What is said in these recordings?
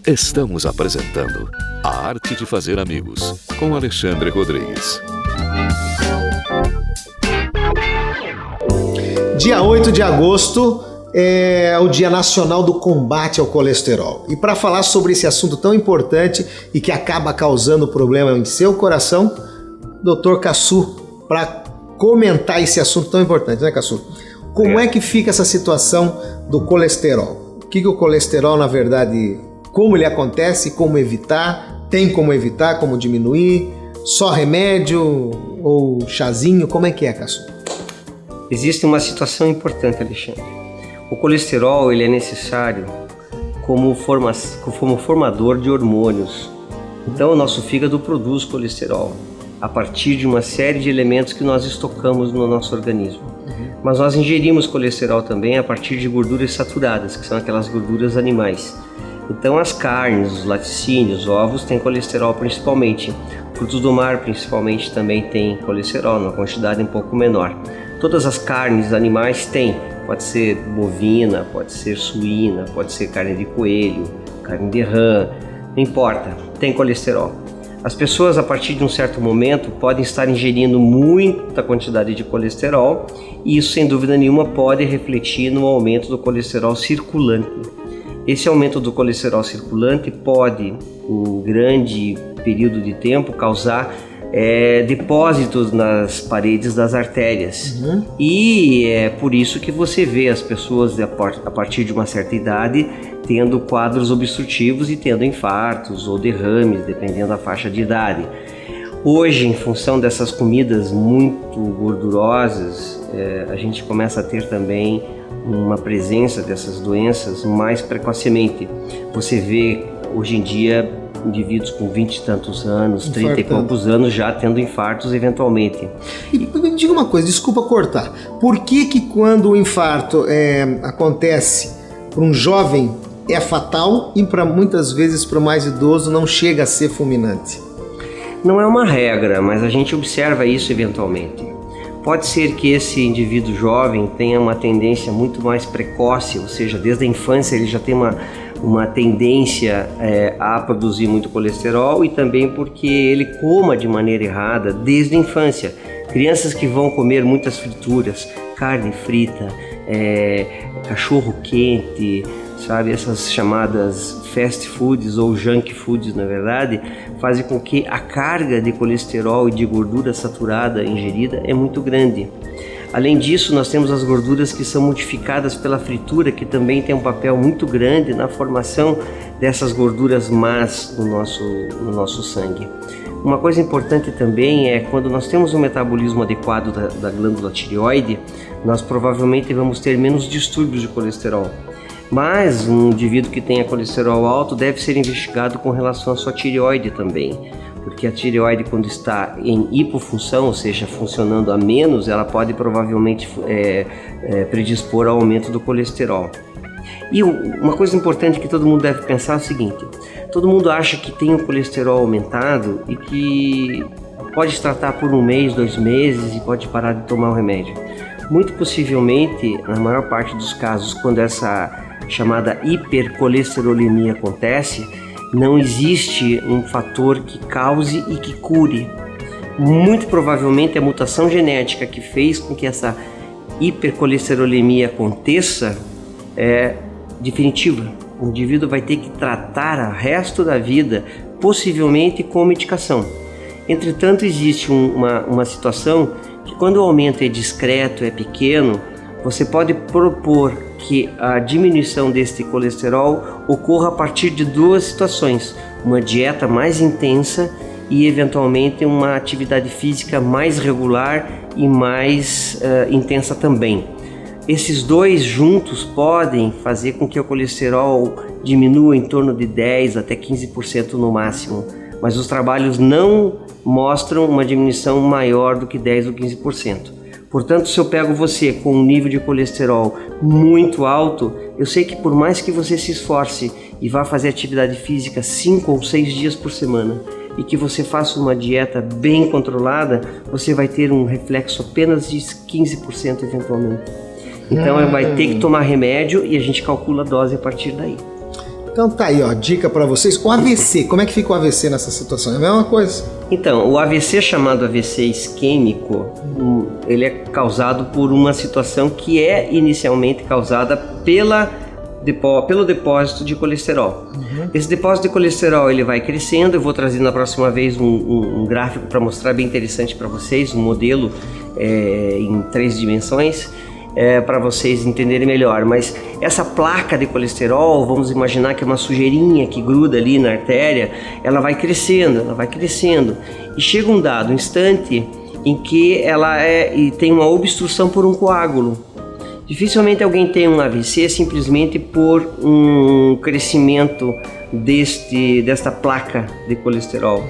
Estamos apresentando A Arte de Fazer Amigos, com Alexandre Rodrigues. Dia 8 de agosto é o Dia Nacional do Combate ao Colesterol. E para falar sobre esse assunto tão importante e que acaba causando problema em seu coração, Dr. Cassu, para comentar esse assunto tão importante, né, Cassu? Como é que fica essa situação do colesterol? O que o colesterol, na verdade, como ele acontece, como evitar, tem como evitar, como diminuir, só remédio ou chazinho, como é que é, Cassu? Existe uma situação importante, Alexandre. O colesterol ele é necessário como formador de hormônios. Então o nosso fígado produz colesterol a partir de uma série de elementos que nós estocamos no nosso organismo. Mas nós ingerimos colesterol também a partir de gorduras saturadas, que são aquelas gorduras animais. Então as carnes, os laticínios, os ovos têm colesterol principalmente. Frutos do mar principalmente também têm colesterol, numa quantidade um pouco menor. Todas as carnes animais têm, pode ser bovina, pode ser suína, pode ser carne de coelho, carne de rã, não importa, tem colesterol. As pessoas a partir de um certo momento podem estar ingerindo muita quantidade de colesterol e isso sem dúvida nenhuma pode refletir no aumento do colesterol circulante. Esse aumento do colesterol circulante pode, em grande período de tempo, causar depósitos nas paredes das artérias. E é por isso que você vê as pessoas a partir de uma certa idade tendo quadros obstrutivos e tendo infartos ou derrames, dependendo da faixa de idade. Hoje, em função dessas comidas muito gordurosas, a gente começa a ter também uma presença dessas doenças mais precocemente. Você vê hoje em dia indivíduos com 20 e tantos anos, 30 e poucos anos já tendo infartos eventualmente. E me diga uma coisa, desculpa cortar, por que quando o infarto acontece para um jovem é fatal e para muitas vezes para o mais idoso não chega a ser fulminante? Não é uma regra, mas a gente observa isso eventualmente. Pode ser que esse indivíduo jovem tenha uma tendência muito mais precoce, ou seja, desde a infância ele já tem uma tendência a produzir muito colesterol e também porque ele coma de maneira errada desde a infância. Crianças que vão comer muitas frituras, carne frita, cachorro quente, sabe, essas chamadas fast foods ou junk foods, na verdade, fazem com que a carga de colesterol e de gordura saturada ingerida é muito grande. Além disso, nós temos as gorduras que são modificadas pela fritura, que também tem um papel muito grande na formação dessas gorduras más no nosso sangue. Uma coisa importante também é quando nós temos um metabolismo adequado da glândula tireoide, nós provavelmente vamos ter menos distúrbios de colesterol. Mas um indivíduo que tenha colesterol alto deve ser investigado com relação à sua tireoide também, porque a tireoide, quando está em hipofunção, ou seja, funcionando a menos, ela pode provavelmente predispor ao aumento do colesterol. E uma coisa importante que todo mundo deve pensar é o seguinte: todo mundo acha que tem o colesterol aumentado e que pode se tratar por 1 mês, 2 meses e pode parar de tomar o remédio. Muito possivelmente, na maior parte dos casos, quando essa chamada hipercolesterolemia acontece, não existe um fator que cause e que cure. Muito provavelmente a mutação genética que fez com que essa hipercolesterolemia aconteça é definitiva. O indivíduo vai ter que tratar o resto da vida, possivelmente com medicação. Entretanto, existe uma situação que, quando o aumento é discreto, é pequeno, você pode propor que a diminuição deste colesterol ocorra a partir de 2 situações: uma dieta mais intensa e eventualmente uma atividade física mais regular e mais intensa também. Esses 2 juntos podem fazer com que o colesterol diminua em torno de 10 até 15% no máximo, mas os trabalhos não mostram uma diminuição maior do que 10 ou 15%. Portanto, se eu pego você com um nível de colesterol muito alto, eu sei que por mais que você se esforce e vá fazer atividade física 5 ou 6 dias por semana e que você faça uma dieta bem controlada, você vai ter um reflexo apenas de 15% eventualmente. Então vai ter que tomar remédio e a gente calcula a dose a partir daí. Então tá aí, ó, dica para vocês. O AVC, como é que fica o AVC nessa situação? É a mesma coisa? Então, o AVC, chamado AVC isquêmico, ele é causado por uma situação que é inicialmente causada pelo depósito de colesterol. Esse depósito de colesterol ele vai crescendo. Eu vou trazer na próxima vez um gráfico para mostrar, bem interessante para vocês, um modelo em 3 dimensões, para vocês entenderem melhor. Mas essa placa de colesterol, vamos imaginar que é uma sujeirinha que gruda ali na artéria, ela vai crescendo e chega um dado instante em que ela tem uma obstrução por um coágulo. Dificilmente alguém tem um AVC simplesmente por um crescimento desta placa de colesterol.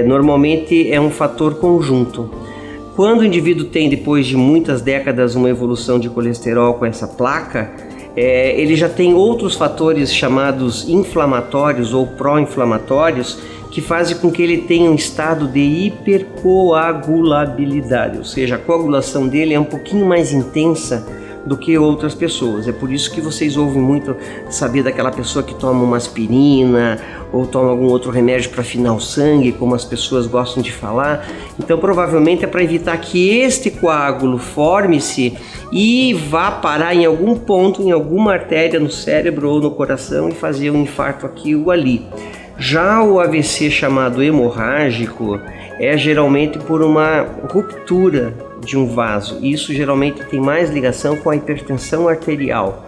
Normalmente é um fator conjunto. Quando o indivíduo tem, depois de muitas décadas, uma evolução de colesterol com essa placa, ele já tem outros fatores chamados inflamatórios ou pró-inflamatórios que fazem com que ele tenha um estado de hipercoagulabilidade, ou seja, a coagulação dele é um pouquinho mais intensa do que outras pessoas. É por isso que vocês ouvem muito saber daquela pessoa que toma uma aspirina ou toma algum outro remédio para afinar o sangue, como as pessoas gostam de falar. Então provavelmente é para evitar que este coágulo forme-se e vá parar em algum ponto, em alguma artéria no cérebro ou no coração e fazer um infarto aqui ou ali. Já o AVC chamado hemorrágico é geralmente por uma ruptura de um vaso. Isso geralmente tem mais ligação com a hipertensão arterial.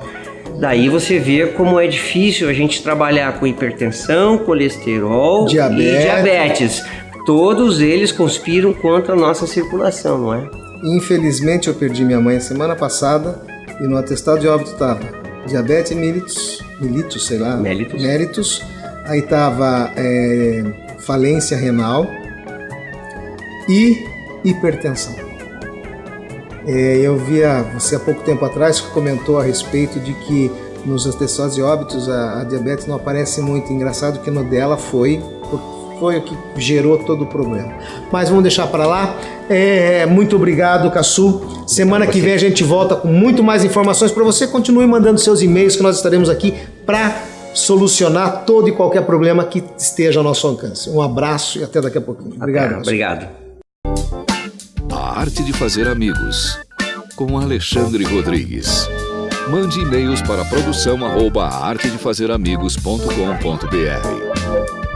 Daí você vê como é difícil a gente trabalhar com hipertensão, colesterol e diabetes. Todos eles conspiram contra a nossa circulação, não é? Infelizmente eu perdi minha mãe semana passada e no atestado de óbito estava diabetes mellitus. Aí estava falência renal e hipertensão. Eu via você há pouco tempo atrás que comentou a respeito de que nos atestados de óbitos a diabetes não aparece muito. Engraçado que no dela foi o que gerou todo o problema. Mas vamos deixar para lá. Muito obrigado, Caçu. Semana que vem a gente volta com muito mais informações para você. Continue mandando seus e-mails que nós estaremos aqui para solucionar todo e qualquer problema que esteja ao nosso alcance. Um abraço e até daqui a pouquinho. Obrigado. Obrigado. A arte de fazer amigos, com Alexandre Rodrigues. Mande e-mails para produção@artedefazeramigos.com.br.